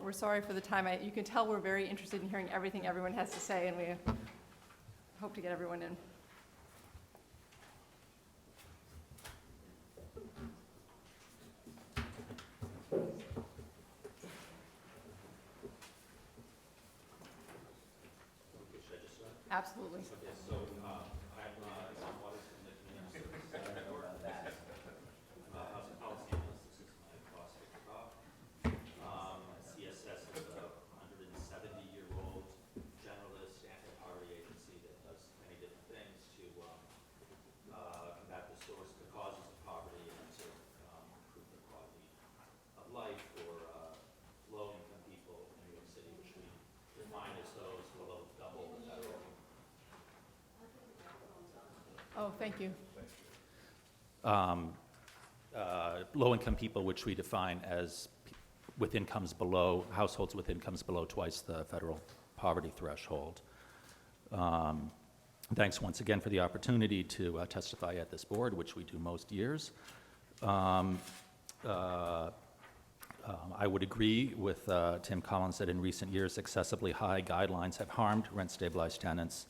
we're sorry for the time. You can tell we're very interested in hearing everything everyone has to say, and we hope to get everyone in. Absolutely. Okay, so I'm Tom Waters from the Community Services Center. Housing policy analyst. This is my boss, Victor Bach. CSS is a 170-year-old generalist anti-poverty agency that does many different things to combat the causes of poverty and to improve the quality of life for low-income people in New York City, which we define as those below double the federal. Oh, thank you. Low-income people, which we define as households with incomes below twice the federal poverty threshold. Thanks once again for the opportunity to testify at this board, which we do most years. I would agree with Tim Collins that in recent years, excessively high guidelines have harmed rent-stabilized tenants,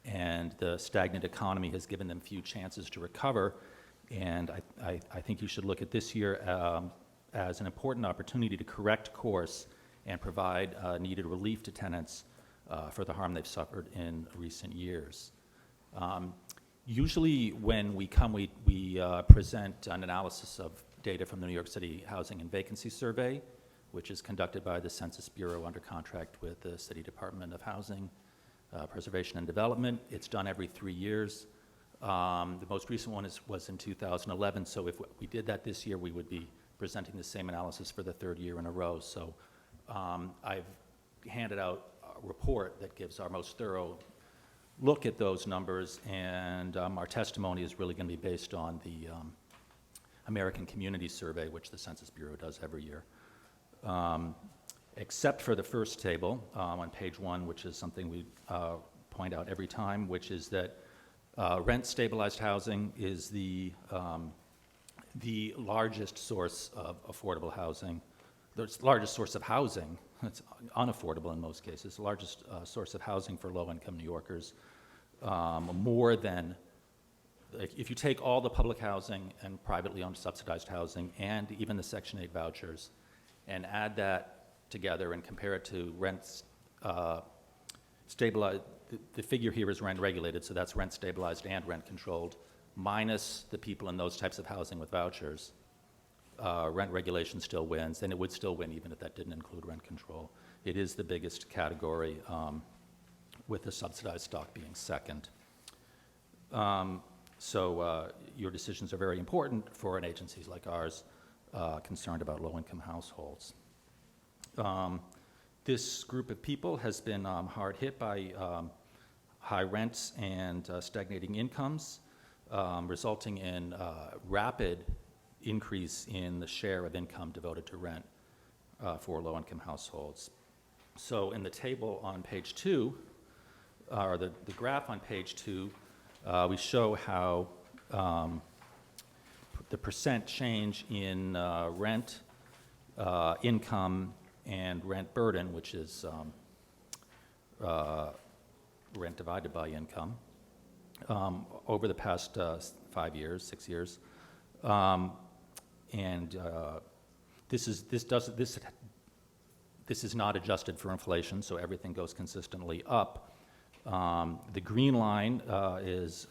and the stagnant economy has given them few chances to recover. And I think you should look at this year as an important opportunity to correct course and provide needed relief to tenants for the harm they've suffered in recent years. Usually when we come, we present an analysis of data from the New York City Housing and Vacancy Survey, which is conducted by the Census Bureau under contract with the City Department of Housing, Preservation and Development. It's done every 3 years. The most recent one was in 2011, so if we did that this year, we would be presenting the same analysis for the third year in a row. So I've handed out a report that gives our most thorough look at those numbers, and our testimony is really going to be based on the American Community Survey, which the Census Bureau does every year. Except for the first table on page 1, which is something we point out every time, which is that rent-stabilized housing is the largest source of affordable housing. The largest source of housing. It's unaffordable in most cases. The largest source of housing for low-income New Yorkers. More than, if you take all the public housing and privately owned subsidized housing and even the Section 8 vouchers and add that together and compare it to rent stabilized, the figure here is rent regulated, so that's rent stabilized and rent controlled, minus the people in those types of housing with vouchers. Rent regulation still wins, and it would still win even if that didn't include rent control. It is the biggest category, with the subsidized stock being second. So your decisions are very important for an agency like ours concerned about low-income households. This group of people has been hard hit by high rents and stagnating incomes, resulting in rapid increase in the share of income devoted to rent for low-income households. So in the table on page 2, or the graph on page 2, we show how the percent change in rent, income, and rent burden, which is rent divided by income, over the past 5 years, 6 years. This is not adjusted for inflation, so everything goes consistently up. The green line is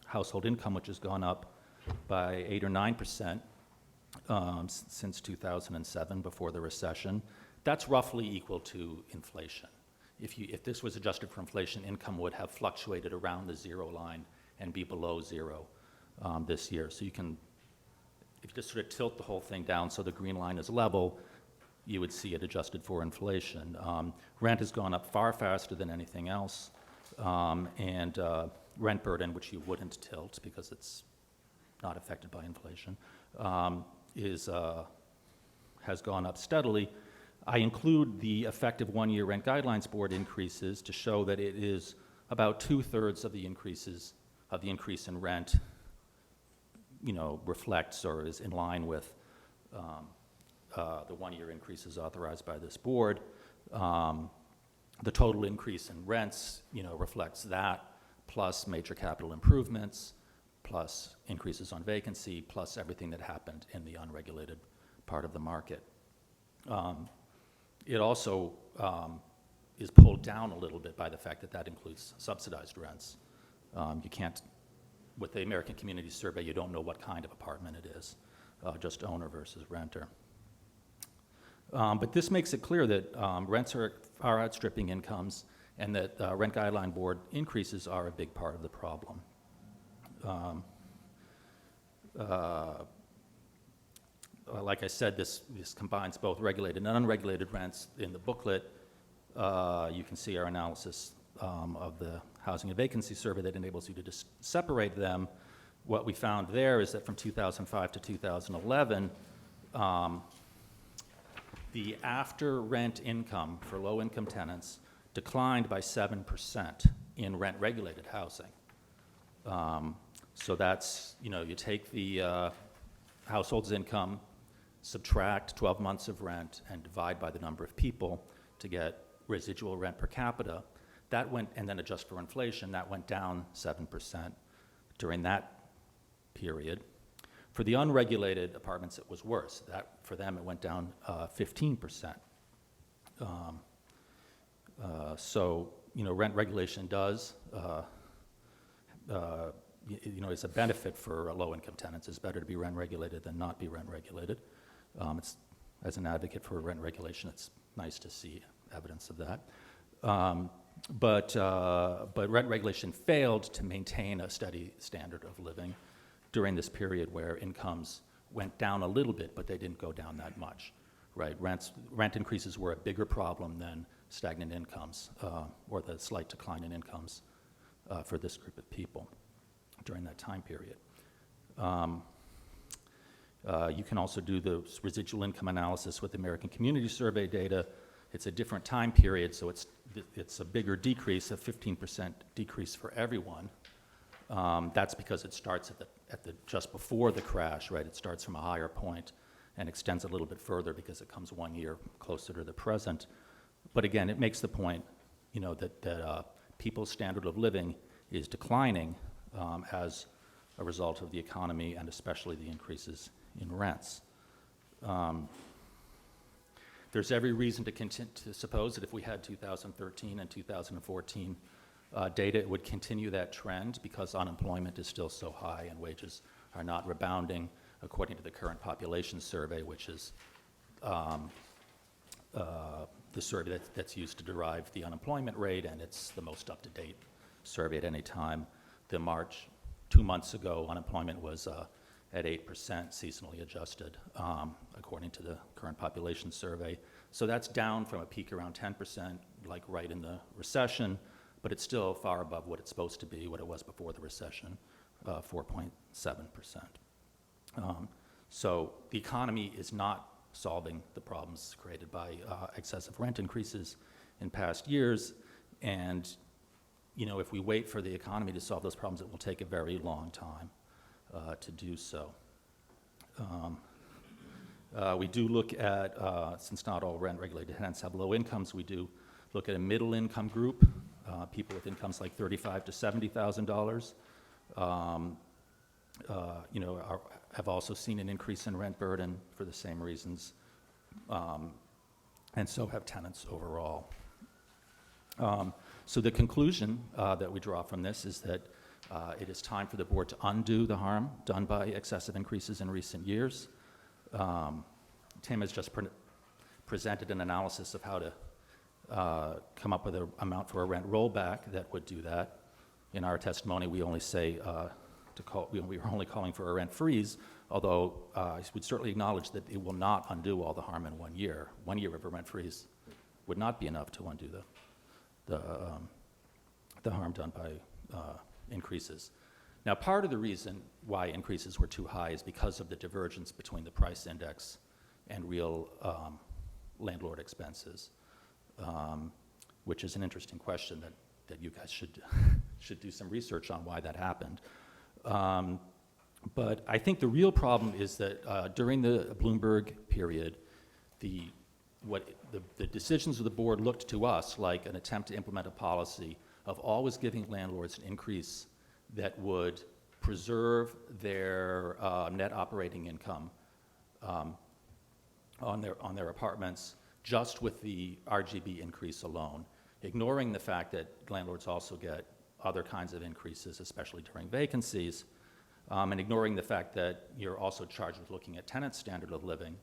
household income, which has gone up by 8 or 9% since 2007, before the recession. That's roughly equal to inflation. If this was adjusted for inflation, income would have fluctuated around the zero line and be below zero this year. So you can, if you just sort of tilt the whole thing down so the green line is level, you would see it adjusted for inflation. Rent has gone up far faster than anything else, and rent burden, which you wouldn't tilt because it's not affected by inflation, has gone up steadily. I include the effective one-year rent guidelines board increases to show that it is about 2/3 of the increase in rent, reflects or is in line with the one-year increases authorized by this board. The total increase in rents, reflects that, plus major capital improvements, plus increases on vacancy, plus everything that happened in the unregulated part of the market. It also is pulled down a little bit by the fact that that includes subsidized rents. You can't, with the American Community Survey, you don't know what kind of apartment it is, just owner versus renter. But this makes it clear that rents are outstripping incomes, and that Rent Guideline Board increases are a big part of the problem. Like I said, this combines both regulated and unregulated rents. In the booklet, you can see our analysis of the Housing and Vacancy Survey that enables you to just separate them. What we found there is that from 2005 to 2011, the after-rent income for low-income tenants declined by 7% in rent-regulated housing. So that's, you take the household's income, subtract 12 months of rent, and divide by the number of people to get residual rent per capita. That went, and then adjust for inflation, that went down 7% during that period. For the unregulated apartments, it was worse. For them, it went down 15%. So, rent regulation does, it's a benefit for low-income tenants. It's better to be rent regulated than not be rent regulated. As an advocate for rent regulation, it's nice to see evidence of that. But rent regulation failed to maintain a steady standard of living during this period where incomes went down a little bit, but they didn't go down that much, right? Rent increases were a bigger problem than stagnant incomes or the slight decline in incomes for this group of people during that time period. You can also do the residual income analysis with the American Community Survey data. It's a different time period, so it's a bigger decrease, a 15% decrease for everyone. That's because it starts at the just before the crash, right? It starts from a higher point and extends a little bit further because it comes 1 year closer to the present. But again, it makes the point, that people's standard of living is declining as a result of the economy and especially the increases in rents. There's every reason to suppose that if we had 2013 and 2014 data, it would continue that trend because unemployment is still so high and wages are not rebounding, according to the current population survey, which is the survey that's used to derive the unemployment rate, and it's the most up-to-date survey at any time. The March, 2 months ago, unemployment was at 8%, seasonally adjusted, according to the current population survey. So that's down from a peak around 10%, like right in the recession, but it's still far above what it's supposed to be, what it was before the recession, 4.7%. So the economy is not solving the problems created by excessive rent increases in past years, and if we wait for the economy to solve those problems, it will take a very long time to do so. We do look at, since not all rent-regulated tenants have low incomes, we do look at a middle-income group, people with incomes like $35,000 to $70,000. Have also seen an increase in rent burden for the same reasons, and so have tenants overall. So the conclusion that we draw from this is that it is time for the board to undo the harm done by excessive increases in recent years. Tim has just presented an analysis of how to come up with an amount for a rent rollback that would do that. In our testimony, we only say we are only calling for a rent freeze, although we'd certainly acknowledge that it will not undo all the harm in 1 year. 1 year of a rent freeze would not be enough to undo the harm done by increases. Now, part of the reason why increases were too high is because of the divergence between the price index and real landlord expenses, which is an interesting question that you guys should do some research on why that happened. But I think the real problem is that during the Bloomberg period, the decisions of the board looked to us like an attempt to implement a policy of always giving landlords an increase that would preserve their net operating income on their apartments just with the RGB increase alone, ignoring the fact that landlords also get other kinds of increases, especially during vacancies, and ignoring the fact that you're also charged with looking at tenants' standard of living,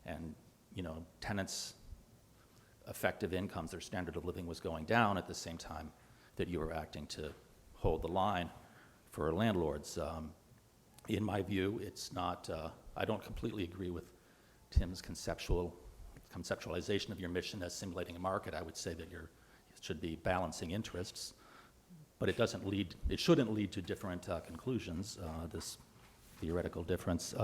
and tenants' effective incomes, their standard of living was going down at the same time that you were acting to hold the line for landlords. In my view, it's not, I don't completely agree with Tim's conceptualization of your mission as simulating a market. I would say that it should be balancing interests, but it shouldn't lead to different conclusions, this theoretical difference.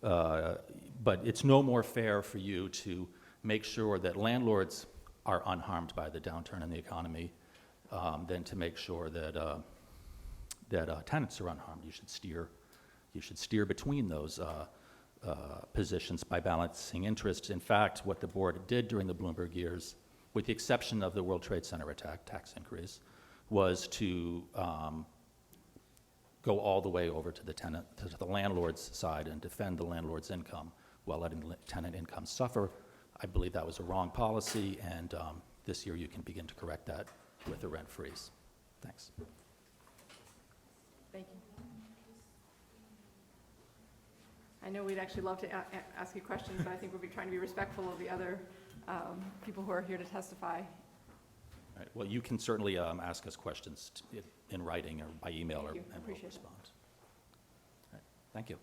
But it's no more fair for you to make sure that landlords are unharmed by the downturn in the economy than to make sure that tenants are unharmed. You should steer between those positions by balancing interests. In fact, what the board did during the Bloomberg years, with the exception of the World Trade Center tax increase, was to go all the way over to the landlord's side and defend the landlord's income while letting tenant income suffer. I believe that was a wrong policy, and this year you can begin to correct that with a rent freeze. Thanks. Thank you. I know we'd actually love to ask you questions, but I think we'll be trying to be respectful of the other people who are here to testify. All right. Well, you can certainly ask us questions in writing or by email, and we'll respond. All right. Thank you.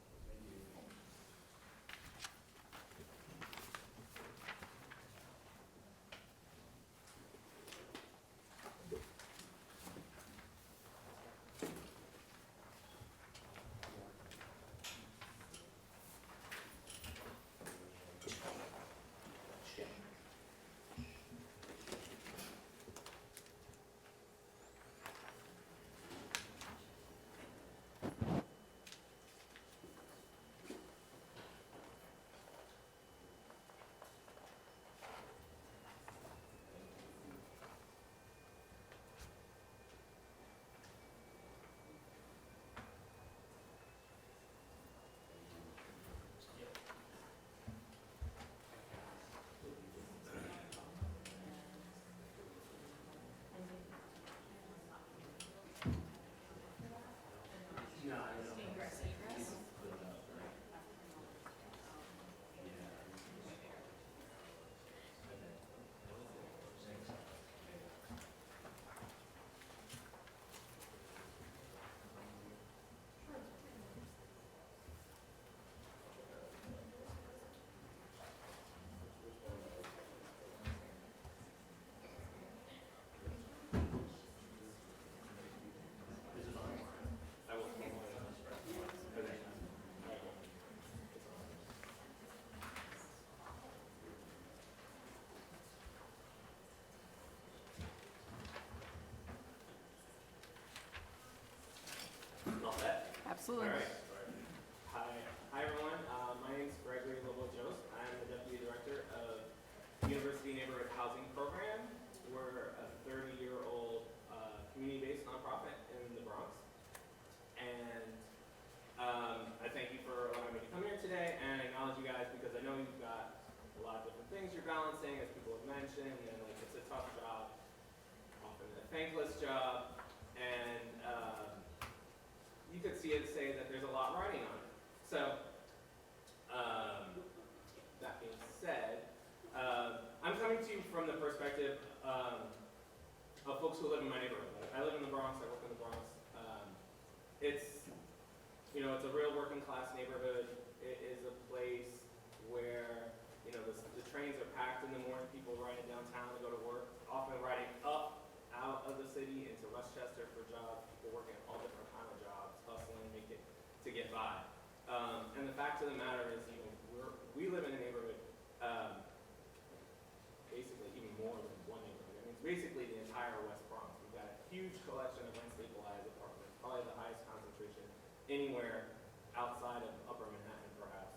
Absolutely. All right. Hi everyone. My name is Jost. I'm the Deputy Director of the University Neighborhood Housing Program. We're a 30-year-old community-based nonprofit in the Bronx. And I thank you for allowing me to come here today and acknowledge you guys because I know you've got a lot of different things you're balancing, as people have mentioned, and like it's a tough job, often a thankless job, and you could see it say that there's a lot riding on it. So, that being said, I'm coming to you from the perspective of folks who live in my neighborhood. I live in the Bronx, I work in the Bronx. It's a real working class neighborhood. It is a place where, the trains are packed in the morning, people riding downtown to go to work, often riding up out of the city into Westchester for jobs, people working all different kind of jobs, hustling, making to get by. And the fact of the matter is, we live in a neighborhood, basically even more than one neighborhood. I mean, it's basically the entire West Bronx. We've got a huge collection of rent-stabilized apartments, probably the highest concentration anywhere outside of Upper Manhattan, perhaps.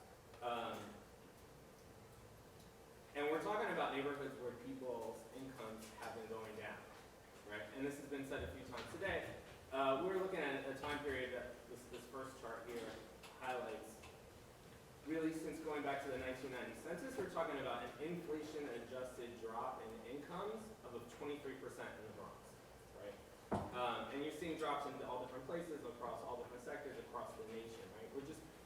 neighborhoods where people's incomes have been going down, right? And this has been said a few times today. We're looking at a time period that this first chart here highlights. Really, since going back to the 1990 census, we're talking about an inflation-adjusted drop in incomes of 23% in the Bronx, right? And you're seeing drops in all different places, across all different sectors, across the nation, right?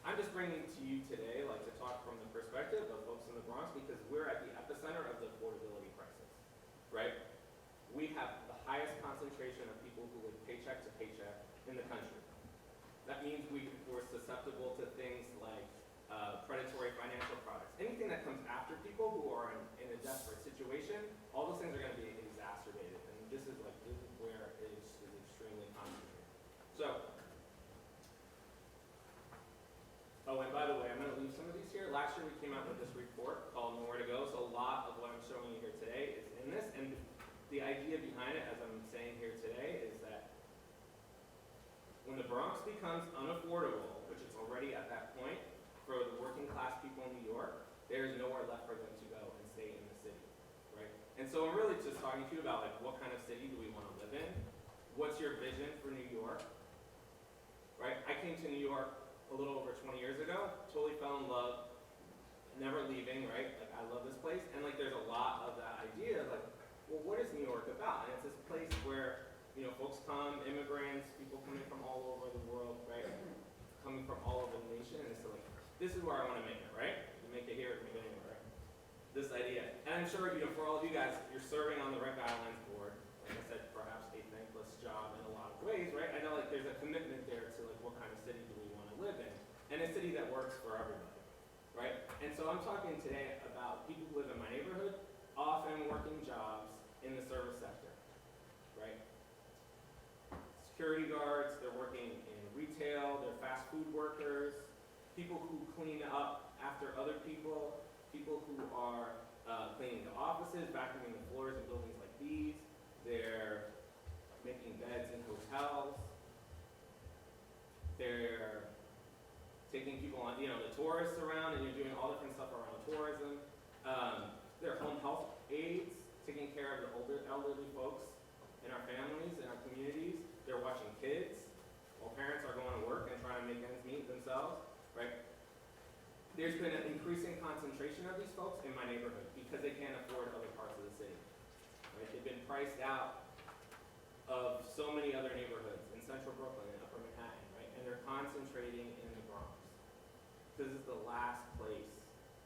I'm just bringing to you today, like, to talk from the perspective of folks in the Bronx, because we're at the epicenter of the affordability crisis, right? We have the highest concentration of people who live paycheck to paycheck in the country. That means we're susceptible to things like predatory financial products. Anything that comes after people who are in a desperate situation, all those things are going to be exacerbated. And this is where it is extremely concentrated. So, oh, and by the way, I'm going to leave some of these here. Last year we came out with this report called Nowhere to Go. So a lot of what I'm showing you here today is in this. And the idea behind it, as I'm saying here today, is that when the Bronx becomes unaffordable, which it's already at that point, for the working class people in New York, there is nowhere left for them to go and stay in the city, right? And so I'm really just talking to you about, like, what kind of city do we want to live in? What's your vision for New York, right? I came to New York a little over 20 years ago, totally fell in love, never leaving, right? Like, I love this place. And, like, there's a lot of that idea, like, well, what is New York about? And it's this place where, you know, folks come, immigrants, people coming from all over the world, right? Coming from all over the nation, and it's like, this is where I want to make it, right? You make it here, you make it anywhere, right? This idea. And I'm sure, you know, for all of you guys, you're serving on the Rec Islands board. Like I said, perhaps a thankless job in a lot of ways, right? I know, like, there's a commitment there to, like, what kind of city do we want to live in? And a city that works for everybody, right? And so I'm talking today about people who live in my neighborhood, often working jobs in the service sector, right? Security guards, they're working in retail, they're fast food workers, people who clean up after other people, people who are cleaning the offices, vacuuming the floors in buildings like these. They're making beds in hotels. They're taking people on, you know, the tourists around, and you're doing all different stuff around tourism. They're home health aides, taking care of the elderly folks in our families, in our communities. They're watching kids while parents are going to work and trying to make ends meet themselves. Right? There's been an increasing concentration of these folks in my neighborhood because they can't afford other parts of the city. Right? They've been priced out of so many other neighborhoods in central Brooklyn and upper Manhattan, right? And they're concentrating in the Bronx. This is the last place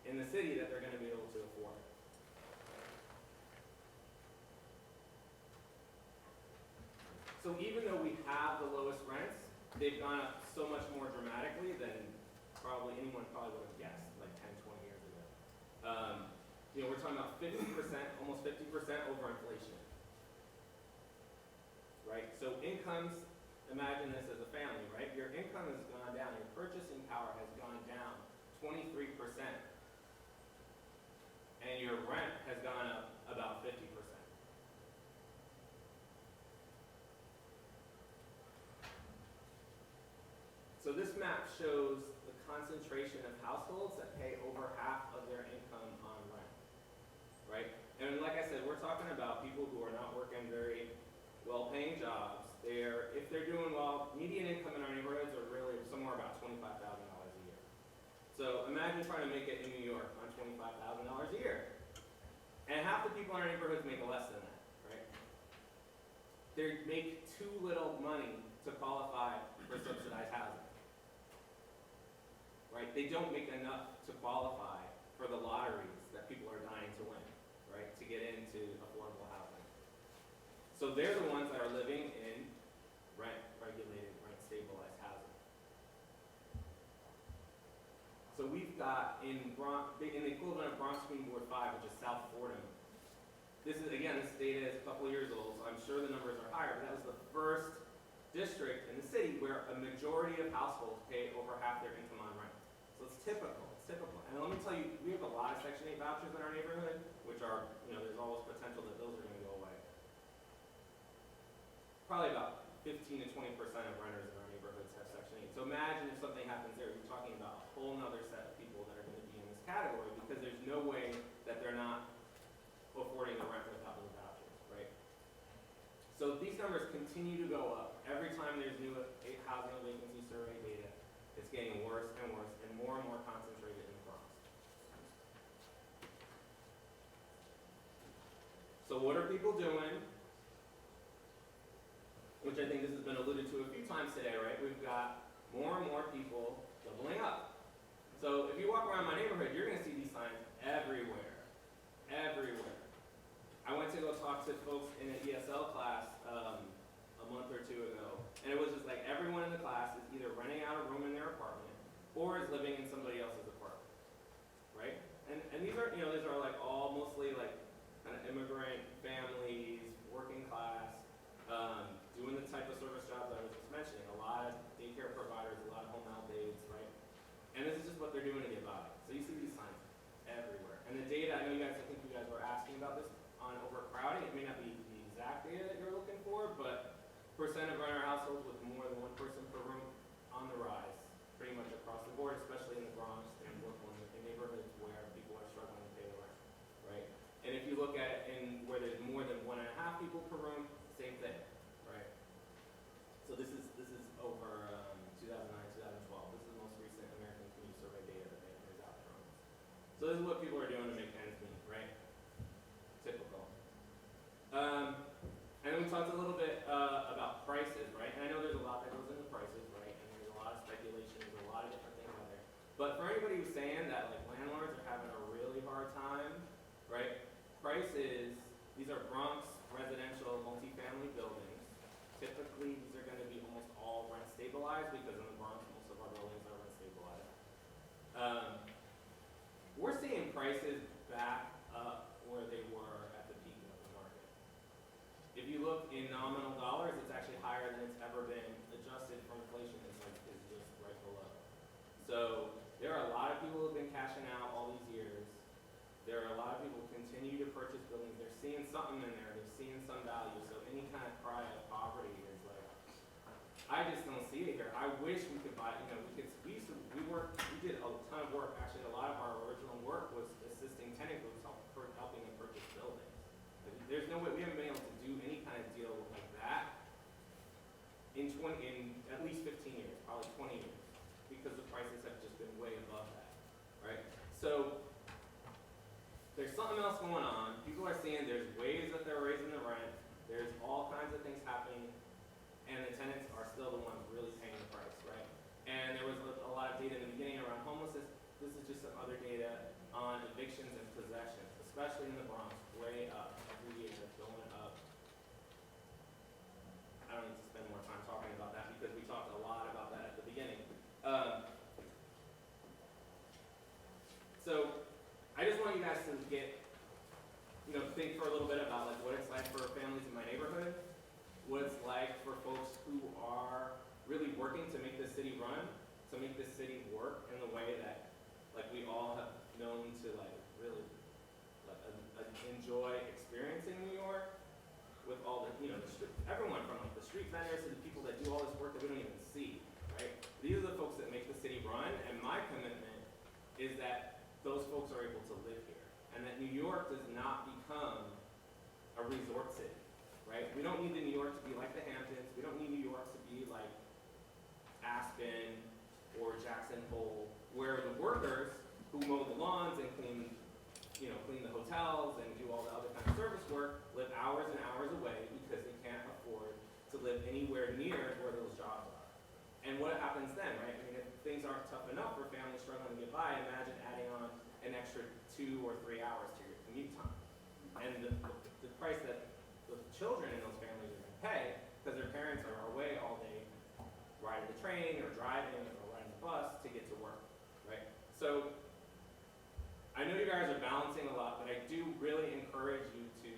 in the city that they're going to be able to afford. So even though we have the lowest rents, they've gone up so much more dramatically than anyone would have guessed, like 10, 20 years ago. You know, we're talking about 50%, almost 50% over inflation. Right? So incomes, imagine this as a family, right? Your income has gone down, your purchasing power has gone down 23%. And your rent has gone up about 50%. So this map shows the concentration of households that pay over half of their income on rent, right? And like I said, we're talking about people who are not working very well-paying jobs. If they're doing well, median income in our neighborhoods are really somewhere about $25,000 a year. So imagine trying to make it in New York on $25,000 a year. And half the people in our neighborhoods make less than that, right? They make too little money to qualify for subsidized housing. Right? They don't make enough to qualify for the lotteries that people are dying to win, right? To get into affordable housing. So they're the ones that are living in rent-regulated, rent-stabilized housing. So we've got in the equivalent of Bronx Green Board 5, which is South Fordham. This data is a couple of years old, so I'm sure the numbers are higher, but that was the first district in the city where a majority of households pay over half their income on rent. So it's typical. And let me tell you, we have a lot of Section 8 vouchers in our neighborhood, which are, you know, there's always potential that those are going to go away. Probably about 15 to 20% of renters in our neighborhoods have Section 8. So imagine if something happens there, you're talking about a whole other set of people that are going to be in this category because there's no way that they're not continue to go up. Every time there's new housing and vacancy survey data, it's getting worse and more concentrated in the Bronx. So what are people doing? Which I think this has been alluded to a few times today, right? We've got more and more people doubling up. So if you walk around my neighborhood, you're gonna see these signs everywhere. Everywhere. I went to go talk to folks in an ESL class a month or two ago, and it was just like everyone in the class is either renting out a room in their apartment or is living in somebody else's apartment, right? And these are, these are like all mostly like kind of immigrant families, working class, doing the type of service jobs I was just mentioning, a lot of daycare providers, a lot of home health aides, right? And this is just what they're doing to get by. So you see these signs everywhere. And the data, I think you guys were asking about this on overcrowding. It may not be the exact data that you're looking for, but percent of renter households with more than one person per room on the rise, pretty much across the board, especially in the Bronx and Brooklyn, in neighborhoods where people are struggling to pay the rent, right? And if you look at it in where there's more than 1.5 people per room, same thing, right? So this is over 2009, 2012. This is the most recent American Community Survey data that there's out there on this. So this is what people are doing to make ends meet, right? Typical. And then we talked a little bit about prices, right? And I know there's a lot that goes into prices, right? And there's a lot of speculation, there's a lot of different things out there. But for anybody who's saying that like landlords are having a really hard time, right? Prices, these are Bronx residential multifamily buildings. Typically, these are going to be almost all rent stabilized because in the Bronx, most of our buildings are rent stabilized. We're seeing prices back up where they were at the peak of the market. If you look in nominal dollars, it's actually higher than it's ever been. Adjusted for inflation, is just right below. So there are a lot of people who have been cashing out all these years. There are a lot of people who continue to purchase buildings. They're seeing something in there. They're seeing some value. So any kind of cry of poverty is like, I just don't see it here. I wish we could buy, we did a ton of work. Actually, a lot of our original work was assisting tenant groups helping them purchase buildings. There's no way, we haven't been able to do any kind of deal like that in at least 15 years, probably 20 years, because the prices have just been way above that, right? So there's something else going on. People are seeing there's ways that they're raising the rent. There's all kinds of things happening, and the tenants are still the ones really paying the price, right? And there was a lot of data in the beginning around homelessness. This is just some other data on evictions and possessions, especially in the Bronx, way up every year, going up. I don't need to spend more time talking about that because we talked a lot about that at the beginning. So I just want you guys to think for a little bit about like what it's like for families in my neighborhood, what it's like for folks who are really working to make this city run, to make this city work in the way that like we all have known to like really enjoy experiencing New York, with all the everyone from like the street vendors to the people that do all this work that we don't even see, right? These are the folks that make the city run, and my commitment is that those folks are able to live here, and that New York does not become a resort city, right? We don't need New York to be like the Hamptons. We don't need New York to be like Aspen or Jackson Hole, where the workers who mow the lawns and clean the hotels and do all the other kind of service work live hours and hours away because they can't afford to live anywhere near where those jobs are. And what happens then, right? I mean, if things aren't tough enough for families struggling to get by, imagine adding on an extra 2 or 3 hours to your commute time. And the price that the children in those families are going to pay, because their parents are away all day riding the train or driving or riding the bus to get to work, right? So I know you guys are balancing a lot, but I do really encourage you to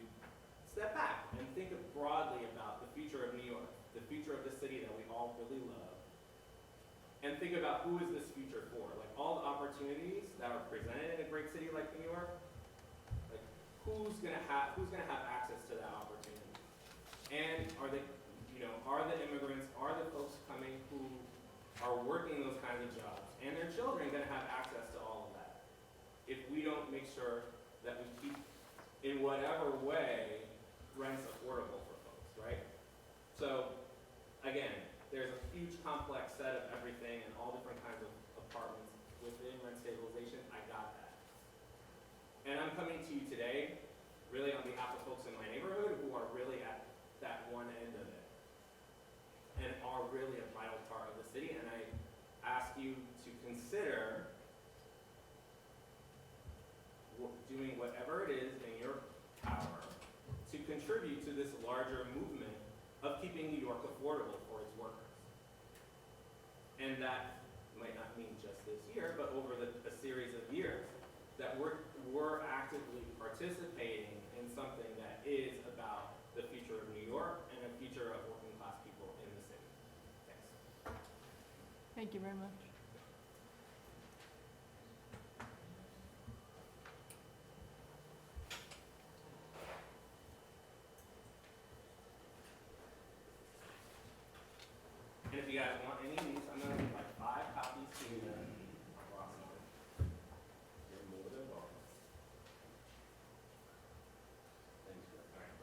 step back and think broadly about the future of New York, the future of the city that we all really love, and think about who is this future for? Like all the opportunities that are presented in a great city like New York, like who's gonna have access to that opportunity? And are the immigrants, are the folks coming who are working those kinds of jobs, and their children gonna have access to all of that? If we don't make sure that we keep, in whatever way, rents affordable for folks, right? So, again, there's a huge complex set of everything and all different kinds of apartments within rent stabilization. I got that. And I'm coming to you today really on behalf of folks in my neighborhood who are really at that one end of it and are really a vital part of the city. And I ask you to consider doing whatever it is in your power to contribute to this larger movement of keeping New York affordable for its workers. And that might not mean just this year, but over a series of years, that we're actively participating in something that is about the future of New York and the future of working class people in the city. Thanks. Thank you very much. And if you guys want any of these, I'm gonna leave like 5 copies to you. Awesome. You're more than welcome. Thanks, Greg.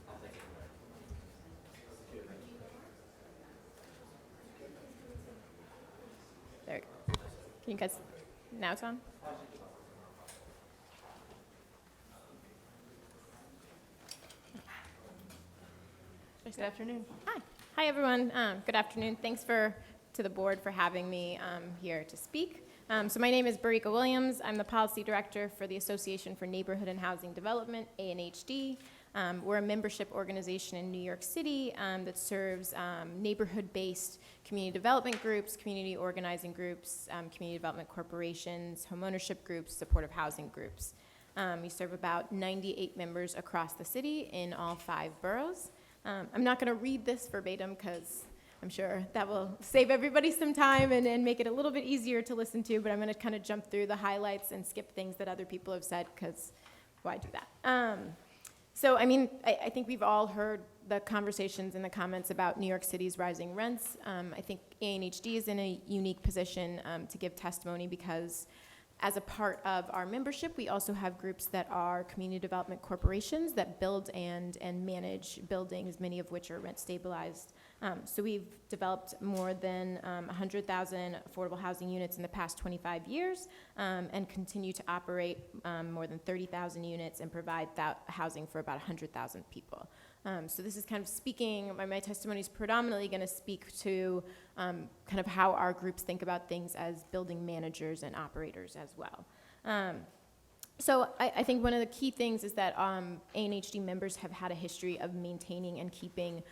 All right, great. There. Can you guys, now it's on? Good afternoon. Hi. Hi, everyone. Good afternoon. Thanks to the board for having me here to speak. So my name is Barika Williams. I'm the policy director for the Association for Neighborhood and Housing Development, ANHD. We're a membership organization in New York City that serves neighborhood-based community development groups, community organizing groups, community development corporations, homeownership groups, supportive housing groups. We serve about 98 members across the city in all 5 boroughs. I'm not going to read this verbatim because I'm sure that will save everybody some time and make it a little bit easier to listen to, but I'm going to kind of jump through the highlights and skip things that other people have said because why do that? So, I mean, I think we've all heard the conversations and the comments about New York City's rising rents. I think ANHD is in a unique position to give testimony because as a part of our membership, we also have groups that are community development corporations that build and manage buildings, many of which are rent stabilized. So we've developed more than 100,000 affordable housing units in the past 25 years and continue to operate more than 30,000 units and provide housing for about 100,000 people. So this is kind of speaking, my testimony is predominantly going to speak to kind of how our groups think about things as building managers and operators as well. So I think one of the key things is that ANHD members have had a history of maintaining and keeping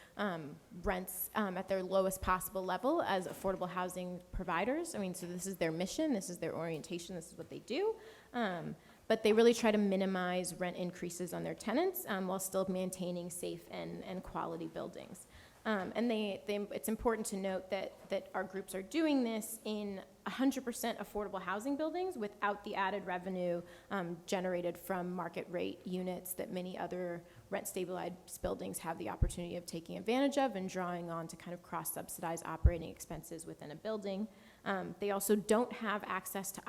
rents at their lowest possible level as affordable housing providers. I mean, so this is their mission, this is their orientation, this is what they do. But they really try to minimize rent increases on their tenants while still maintaining safe and quality buildings. And it's important to note that our groups are doing this in 100% affordable housing buildings without the added revenue generated from market rate units that many other rent stabilized buildings have the opportunity of taking advantage of and drawing on to kind of cross-subsidize operating expenses within a building. They also don't have access to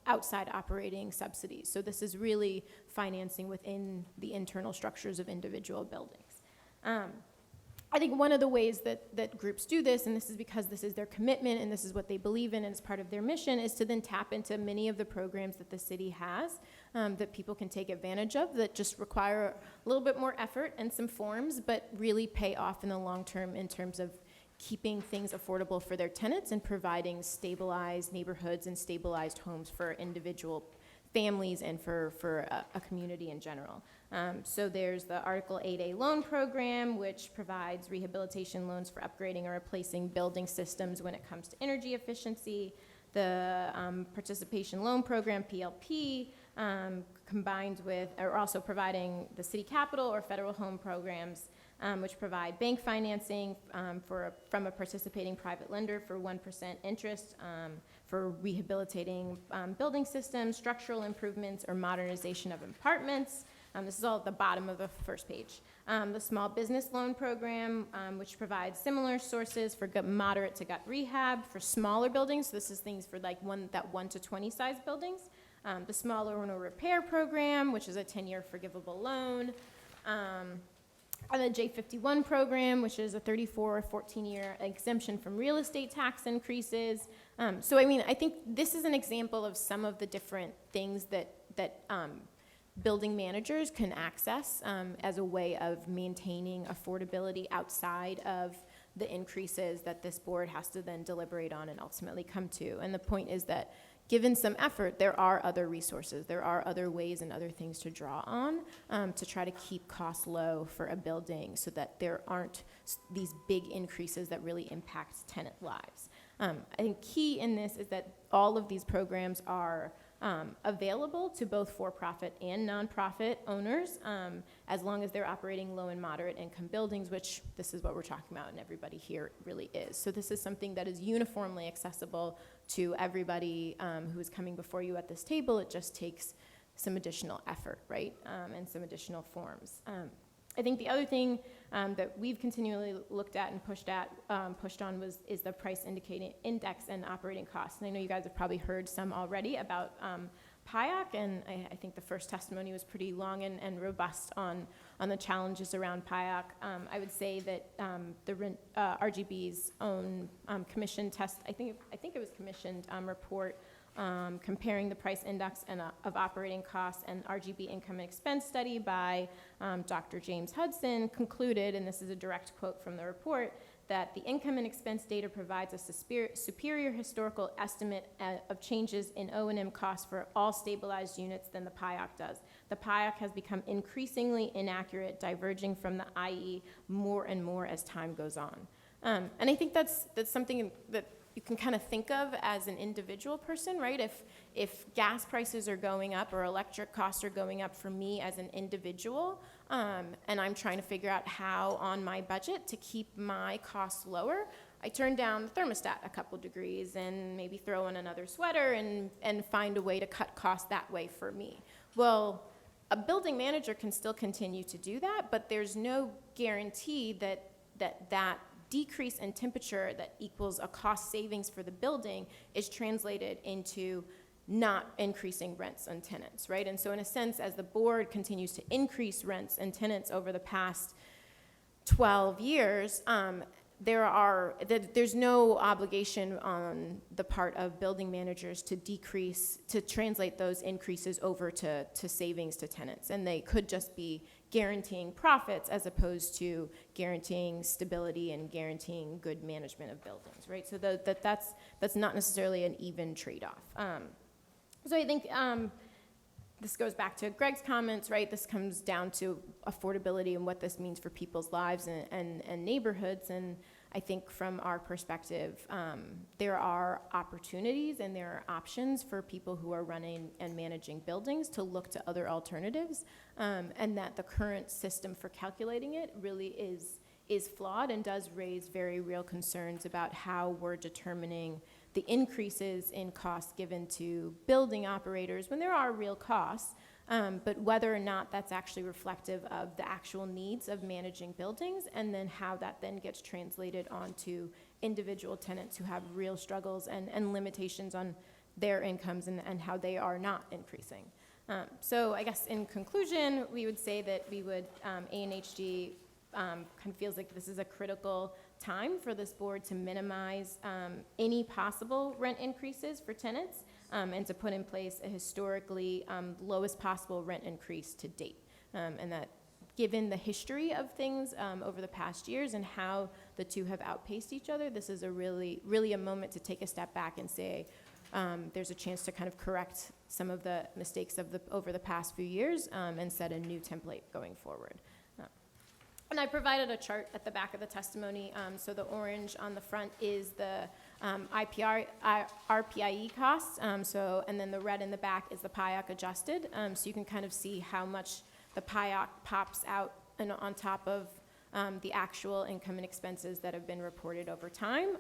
outside operating subsidies. So this is really financing within the internal structures of individual buildings. I think one of the ways that groups do this, and this is because this is their commitment and this is what they believe in and it's part of their mission, is to then tap into many of the programs that the city has that people can take advantage of that just require a little bit more effort and some forms, but really pay off in the long term in terms of keeping things affordable for their tenants and providing stabilized neighborhoods and stabilized homes for individual families and for a community in general. So there's the Article 8A loan program, which provides rehabilitation loans for upgrading or replacing building systems when it comes to energy efficiency. The participation loan program, PLP, combined with, or also providing the city capital or federal home programs, which provide bank financing from a participating private lender for 1% interest for rehabilitating building systems, structural improvements, or modernization of apartments. This is all at the bottom of the first page. The small business loan program, which provides similar sources for moderate to gut rehab for smaller buildings. So this is things for like 1 to 20 size buildings. The small owner repair program, which is a 10-year forgivable loan. And the J51 program, which is a 34 or 14-year exemption from real estate tax increases. So I mean, I think this is an example of some of the different things that building managers can access as a way of maintaining affordability outside of the increases that this board has to then deliberate on and ultimately come to. And the point is that given some effort, there are other resources, there are other ways and other things to draw on to try to keep costs low for a building so that there aren't these big increases that really impact tenant lives. I think key in this is that all of these programs are available to both for-profit and nonprofit owners, as long as they're operating low and moderate income buildings, which this is what we're talking about and everybody here really is. So this is something that is uniformly accessible to everybody who is coming before you at this table. It just takes some additional effort, right, and some additional forms. I think the other thing that we've continually looked at and pushed on is the price index and operating costs. And I know you guys have probably heard some already about PIAC, and I think the first testimony was pretty long and robust on the challenges around PIAC. I would say that the RGB's own commission test, I think it was commissioned report comparing the price index of operating costs and RGB income and expense study by Dr. James Hudson concluded, and this is a direct quote from the report, that the income and expense data provides a superior historical estimate of changes in O&M costs for all stabilized units than the PIAC does. The PIAC has become increasingly inaccurate, diverging from the IE more and more as time goes on. And I think that's something that you can kind of think of as an individual person, right? If gas prices are going up or electric costs are going up for me as an individual, and I'm trying to figure out how on my budget to keep my costs lower, I turn down the thermostat a couple degrees and maybe throw in another sweater and find a way to cut costs that way for me. Well, a building manager can still continue to do that, but there's no guarantee that decrease in temperature that equals a cost savings for the building is translated into not increasing rents on tenants, right? And so in a sense, as the board continues to increase rents and tenants over the past 12 years, there's no obligation on the part of building managers to translate those increases over to savings to tenants. And they could just be guaranteeing profits as opposed to guaranteeing stability and guaranteeing good management of buildings, right? So that's not necessarily an even trade-off. So I think this goes back to Greg's comments, right? This comes down to affordability and what this means for people's lives and neighborhoods. And I think from our perspective, there are opportunities and there are options for people who are running and managing buildings to look to other alternatives, and that the current system for calculating it really is flawed and does raise very real concerns about how we're determining the increases in costs given to building operators when there are real costs, but whether or not that's actually reflective of the actual needs of managing buildings, and then how that then gets translated onto individual tenants who have real struggles and limitations on their incomes and how they are not increasing. So I guess in conclusion, we would say that ANHD kind of feels like this is a critical time for this board to minimize any possible rent increases for tenants, and to put in place a historically lowest possible rent increase to date. And that given the history of things over the past years and how the two have outpaced each other, this is a really a moment to take a step back and say there's a chance to kind of correct some of the mistakes over the past few years and set a new template going forward. And I provided a chart at the back of the testimony. So the orange on the front is the RPIE costs. And then the red in the back is the PIOC adjusted. So you can kind of see how much the PIOC pops out on top of the actual income and expenses that have been reported over time.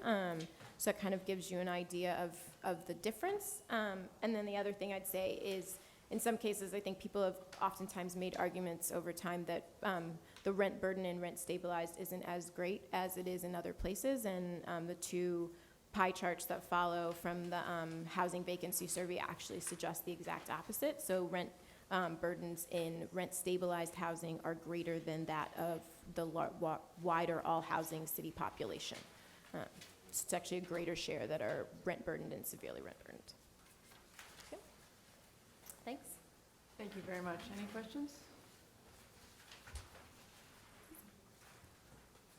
So it kind of gives you an idea of the difference. And then the other thing I'd say is, in some cases, I think people have oftentimes made arguments over time that the rent burden and rent stabilized isn't as great as it is in other places. And the two pie charts that follow from the housing vacancy survey actually suggest the exact opposite. So rent burdens in rent stabilized housing are greater than that of the wider all housing city population. So it's actually a greater share that are rent burdened and severely rent burdened. Okay. Thanks. Thank you very much. Any questions?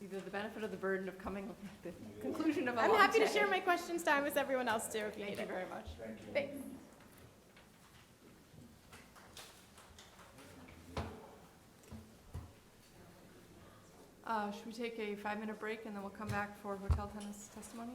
Either the benefit or the burden of coming with the conclusion of a I'm long happy to day. share my questions time with everyone else too if you need Thank you it. very much. Thanks. Should we take a 5-minute break and then we'll come back for hotel tenants testimony?